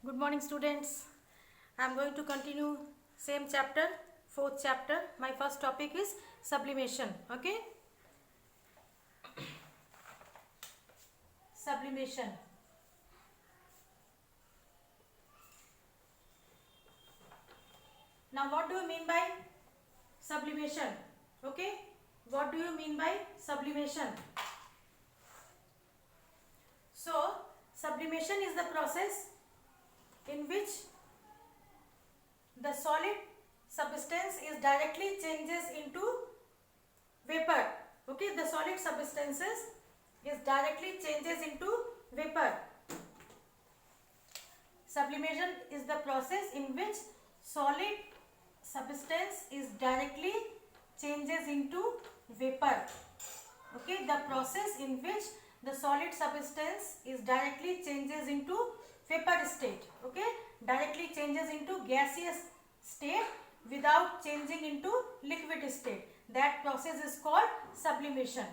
Good morning, students. I am going to continue same chapter, fourth chapter. My first topic is sublimation. Okay, sublimation. Now, what do you mean by sublimation? Okay, what do you mean by sublimation? So, sublimation is the process in which the solid substance is directly changes into vapor. Okay, the solid substances is directly changes into vapor. Sublimation is the process in which solid substance is directly changes into vapor. Okay, the process in which the solid substance is directly changes into vapor state. Okay, directly changes into gaseous state without changing into liquid state. That process is called sublimation.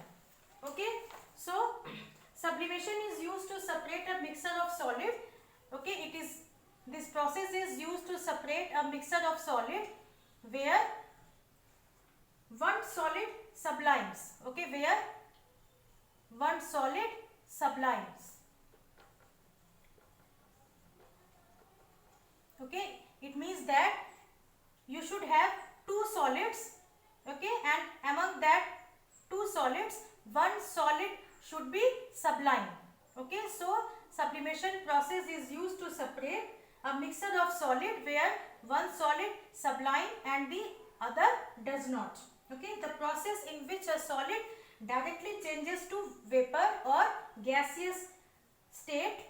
Okay, so sublimation is used to separate a mixture of solid. Okay, this process is used to separate a mixture of solid where one solid sublimes. Okay, where one solid sublimes. Okay, it means that you should have two solids. Okay, and among that two solids, one solid should be sublime. Okay, so sublimation process is used to separate a mixture of solid where one solid sublime and the other does not. Okay, the process in which a solid directly changes to vapor or gaseous state,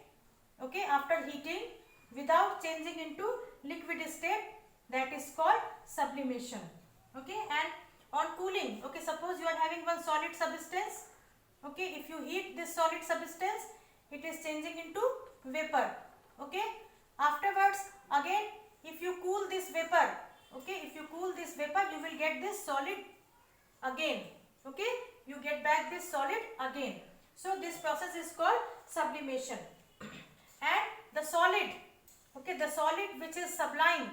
okay, after heating without changing into liquid state, that is called sublimation. Okay, and on cooling, okay, suppose you are having one solid substance. Okay, if you heat this solid substance, it is changing into vapor. Okay, afterwards again if you cool this vapor, okay, if you cool this vapor, you will get this solid again. Okay, you get back this solid again. So this process is called sublimation. And the solid, okay, the solid which is sublime,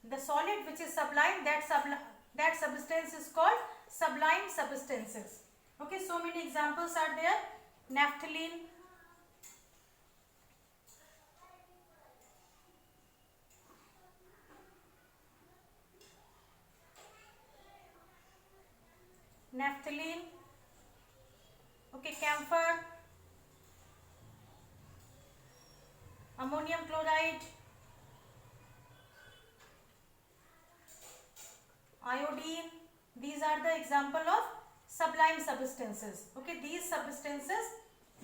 the solid which is sublime, that substance is called sublime substances. Okay, so many examples are there. Naphthalene, okay, camphor, ammonium chloride, iodine. These are the example of sublime substances. Okay, these substances,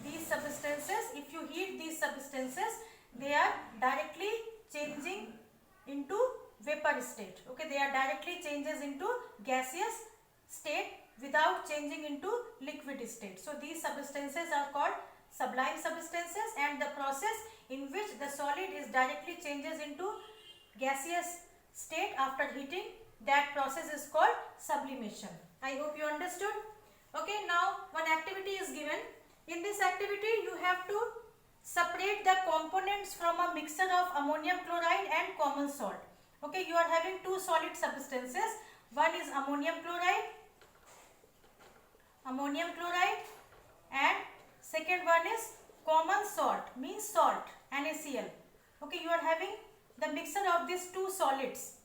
if you heat these substances, they are directly changing into vapor state. Okay, they are directly changes into gaseous state without changing into liquid state. So these substances are called sublime substances, and the process in which the solid is directly changes into gaseous state after heating, that process is called sublimation. I hope you understood. Okay, now one activity is given. In this activity you have to separate the components from a mixture of ammonium chloride and common salt. Okay, you are having two solid substances. One is ammonium chloride, and second one is common salt, means salt, NaCl. Okay, you are having the mixture of these two solids.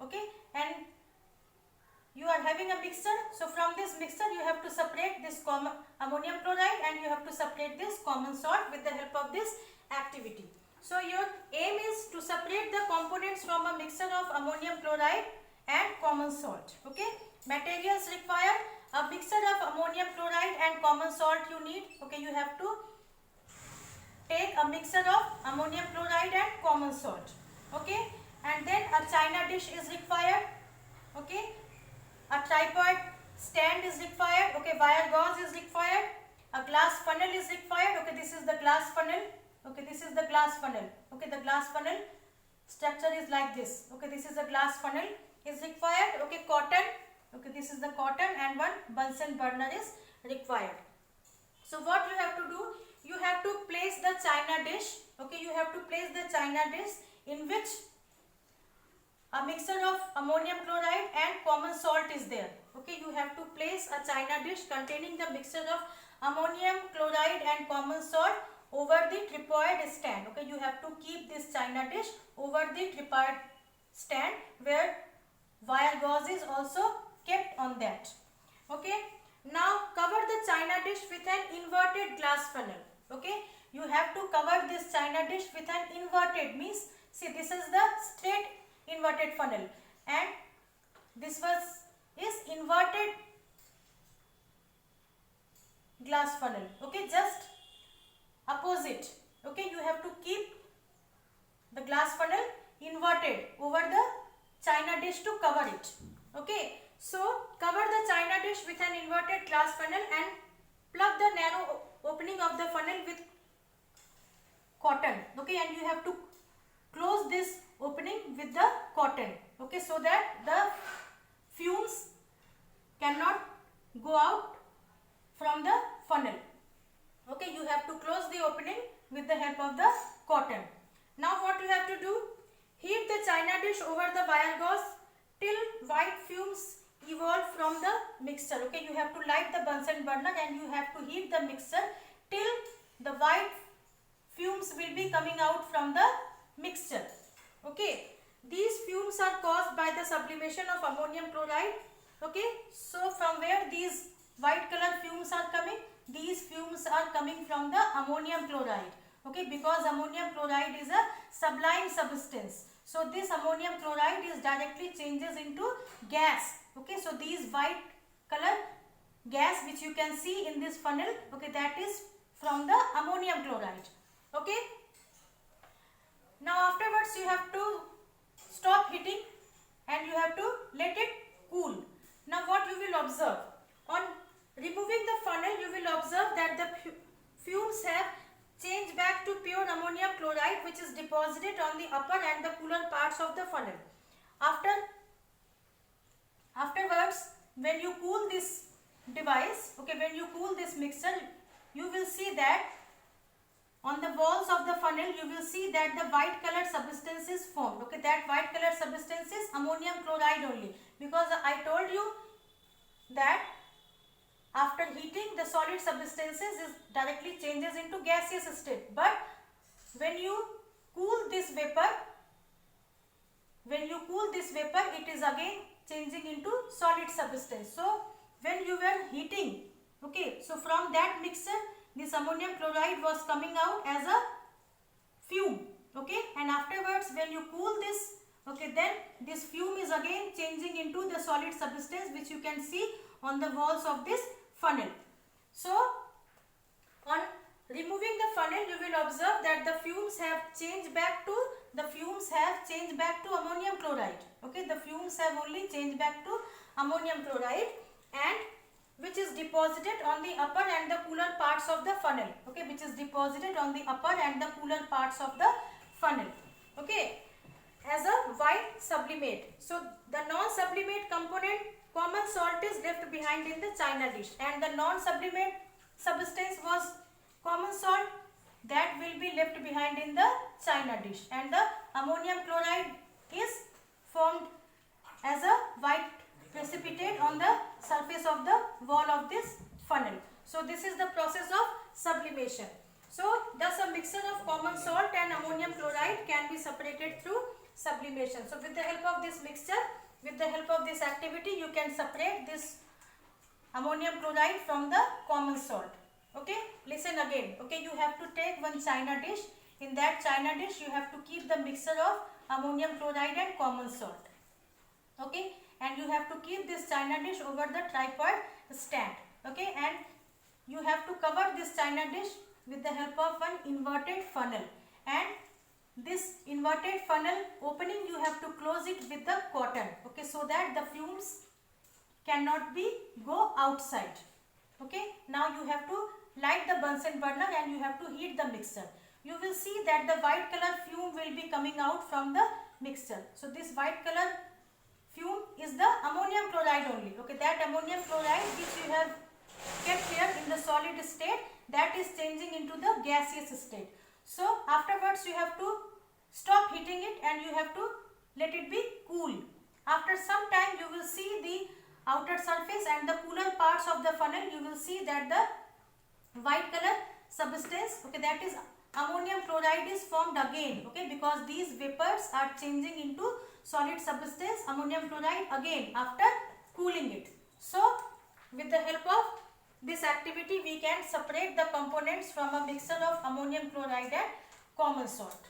Okay, and you are having a mixture. So from this mixture you have to separate this common ammonium chloride and you have to separate this common salt with the help of this activity. So your aim is to separate the components from a mixture of ammonium chloride and common salt. Okay, materials required: a mixture of ammonium chloride and common salt you need. Okay, you have to take a mixture of ammonium chloride and common salt. Okay, and then a china dish is required. Okay, a tripod stand is required. Okay, wire gauze is required. A glass funnel is required. Okay, this is the glass funnel. Okay, this is the glass funnel. Okay, the glass funnel structure is like this. Okay, this is the glass funnel is required. Okay, cotton. Okay, this is the cotton, and one Bunsen burner is required. So what you have to do? you have to place the china dish. Okay, you have to place the china dish in which a mixture of ammonium chloride and common salt is there. Okay, you have to place a china dish containing the mixture of ammonium chloride and common salt over the tripod stand. Okay, you have to keep this china dish over the tripod stand where wire gauze is also kept on that. Okay, now cover the china dish with an inverted glass funnel. Okay, you have to cover this china dish with an inverted, means see, this is the straight inverted funnel and this is inverted glass funnel. Okay, just opposite. Okay, you have to keep the glass funnel inverted over the china dish to cover it. Okay, so cover the china dish with an inverted glass funnel and plug the narrow opening of the funnel with cotton. Okay, and you have to close this opening with the cotton. Okay, so that the fumes cannot go out from the funnel. Okay, you have to close the opening with the help of the cotton. Now what you have to do? Heat the china dish over the wire gauze till white fumes evolve from the mixture. Okay, you have to light the Bunsen burner and you have to heat the mixture till the white fumes will be coming out from the mixture. Okay, these fumes are caused by the sublimation of ammonium chloride. Okay, so from where these white color fumes are coming? These fumes are coming from the ammonium chloride. Okay, because ammonium chloride is a sublime substance. So this ammonium chloride is directly changes into gas. Okay, so these white color gas which you can see in this funnel, okay, that is from the ammonium chloride. Okay, now afterwards you have to stop heating and you have to let it cool. Now what you will observe? On removing the funnel, you will observe that the fumes have changed back to pure ammonium chloride which is deposited on the upper and the cooler parts of the funnel. Afterwards, when you cool this device, okay, when you cool this mixture, you will see that on the walls of the funnel, you will see that the white colored substance is formed. Okay, that white colored substance is ammonium chloride only, because I told you that after heating the solid substances is directly changes into gaseous state. But when you cool this vapor, it is again changing into solid substance. So when you were heating, okay, so from that mixture this ammonium chloride was coming out as a fume. Okay, and afterwards when you cool this, okay, then this fume is again changing into the solid substance which you can see on the walls of this funnel. So on removing the funnel, you will observe that the fumes have changed back to ammonium chloride. Okay, the fumes have only changed back to ammonium chloride, and which is deposited on the upper and the cooler parts of the funnel. Okay, which is deposited on the upper and the cooler parts of the funnel. Okay, as a white sublimate. So the non-sublimate component common salt is left behind in the china dish, and the non-sublimate substance was common salt that will be left behind in the china dish, and the ammonium chloride is formed as a white precipitate on the surface of the wall of this funnel. So this is the process of sublimation. So thus a mixture of common salt and ammonium chloride can be separated through sublimation. So with the help of this mixture, with the help of this activity, you can separate this ammonium chloride from the common salt. Okay, listen again. Okay, you have to take one china dish. In that china dish, you have to keep the mixture of ammonium chloride and common salt. Okay, and you have to keep this china dish over the tripod stand. Okay, and you have to cover this china dish with the help of one inverted funnel, and this inverted funnel opening you have to close it with the cotton. Okay, so that the fumes cannot be go outside. Okay, now you have to light the Bunsen burner and you have to heat the mixture. You will see that the white color fume will be coming out from the mixture. So this white color fume is the ammonium chloride only. Okay, that ammonium chloride which you have kept here in the solid state, that is changing into the gaseous state. So afterwards you have to stop heating it and you have to let it be cool. After some time you will see the outer surface and the cooler parts of the funnel, you will see that the white color substance, okay, that is ammonium chloride is formed again, okay, because these vapors are changing into solid substance ammonium chloride again after cooling it. So with the help of this activity we can separate the components from a mixture of ammonium chloride and common salt.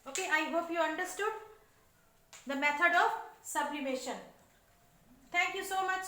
Okay, I hope you understood the method of sublimation. Thank you so much.